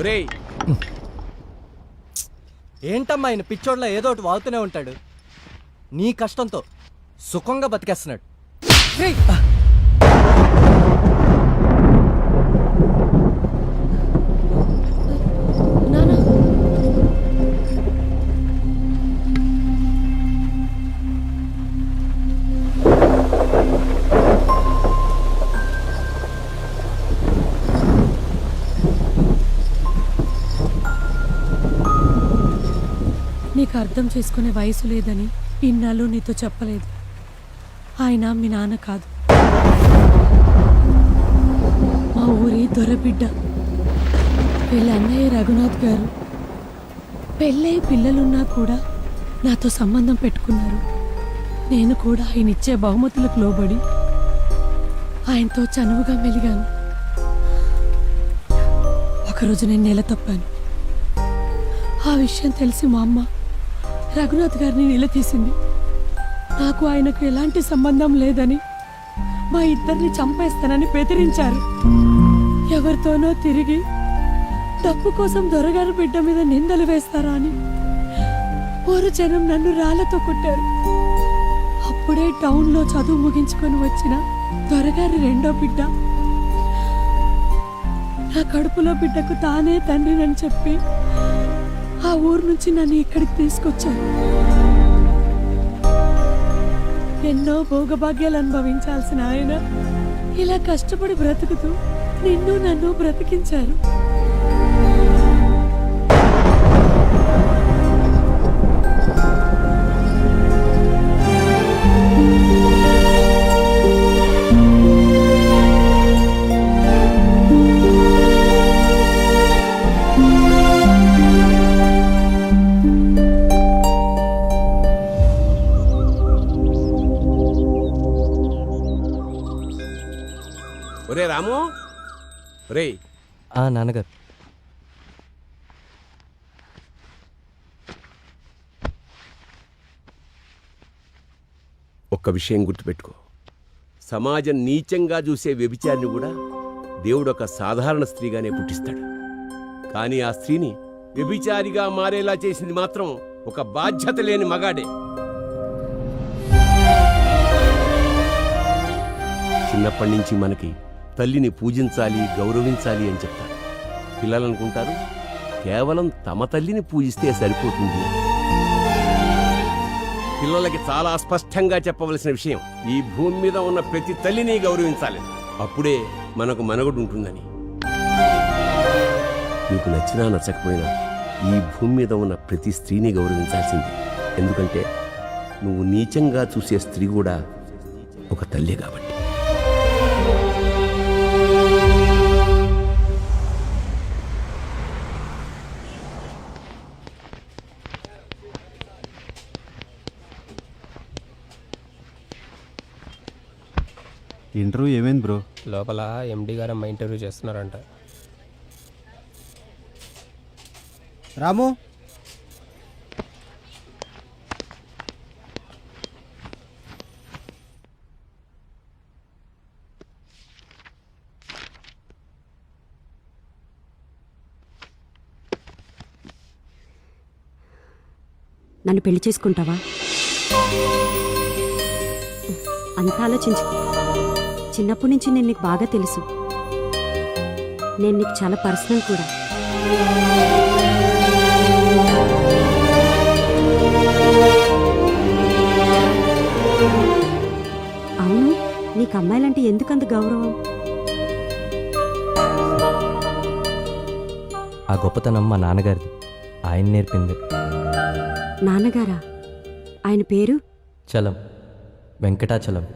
ఒరేయ్, ఏంటమ్మా ఆయన పిచ్చోడ్లో ఏదో ఒకటి వాగుతూనే ఉంటాడు. నీ కష్టంతో సుఖంగా బతికేస్తున్నాడు. నీకు అర్థం చేసుకునే వయసు లేదని ఇన్నాళ్ళు నీతో చెప్పలేదు. ఆయన మీ నాన్న కాదు, మా ఊరి దొరబిడ్డ. వీళ్ళ అన్నయ్య రఘునాథ్ గారు పెళ్ళై పిల్లలున్నా కూడా నాతో సంబంధం పెట్టుకున్నారు. నేను కూడా ఆయన ఇచ్చే బహుమతులకు లోబడి ఆయనతో చనువుగా మెలిగాను. ఒకరోజు నేను నెల తప్పాను. ఆ విషయం తెలిసి మా అమ్మ రఘునాథ్ గారిని నిలదీసింది. నాకు ఆయనకు ఎలాంటి సంబంధం లేదని, మా ఇద్దరిని చంపేస్తానని బెదిరించారు. ఎవరితోనో తిరిగి డబ్బు కోసం దొరగారి బిడ్డ మీద నిందలు వేస్తారా అని ఊరు జనం నన్ను రాళ్లతో కొట్టారు. అప్పుడే టౌన్లో చదువు ముగించుకొని వచ్చిన దొరగారి రెండో బిడ్డ నా కడుపులో బిడ్డకు తానే తండ్రినని చెప్పి ఆ ఊరు నుంచి నన్ను ఇక్కడికి తీసుకొచ్చారు. ఎన్నో భోగభాగ్యాలు అనుభవించాల్సిన ఆయన ఇలా కష్టపడి బ్రతుకుతూ నిన్ను నన్ను బ్రతికించారు. ఒరే రాము, ఒరే నాన్నగారు, ఒక్క విషయం గుర్తుపెట్టుకో. సమాజం నీచంగా చూసే వ్యభిచారిని కూడా దేవుడు ఒక సాధారణ స్త్రీగానే పుట్టిస్తాడు. కానీ ఆ స్త్రీని వ్యభిచారిగా మారేలా చేసింది మాత్రం ఒక బాధ్యత లేని మగాడే. చిన్నప్పటి నుంచి మనకి తల్లిని పూజించాలి, గౌరవించాలి అని చెప్తారు. పిల్లలు అనుకుంటారు కేవలం తమ తల్లిని పూజిస్తే సరిపోతుంది. పిల్లలకి చాలా స్పష్టంగా చెప్పవలసిన విషయం, ఈ భూమి మీద ఉన్న ప్రతి తల్లిని గౌరవించాలి. అప్పుడే మనకు మనుగడ ఉంటుందని. నీకు నచ్చినా నచ్చకపోయినా ఈ భూమి మీద ఉన్న ప్రతి స్త్రీని గౌరవించాల్సిందే. ఎందుకంటే నువ్వు నీచంగా చూసే స్త్రీ కూడా ఒక తల్లి కాబట్టి. ఇంటర్వ్యూ ఏమైంది బ్రో? లోపల ఎండి గారు అమ్మ ఇంటర్వ్యూ చేస్తున్నారంట. రాము, నన్ను పెళ్లి చేసుకుంటావా? అంత ఆలోచించు. చిన్నప్పటి నుంచి నేను నీకు బాగా తెలుసు. నేను నీకు చాలా పర్సనల్ కూడా. అవును, నీకు అమ్మాయిలంటే ఎందుకంత గౌరవం? ఆ గొప్పతనం మా నాన్నగారిది. ఆయన నేర్పింది. నాన్నగారా? ఆయన పేరు? చలం, వెంకటాచలం.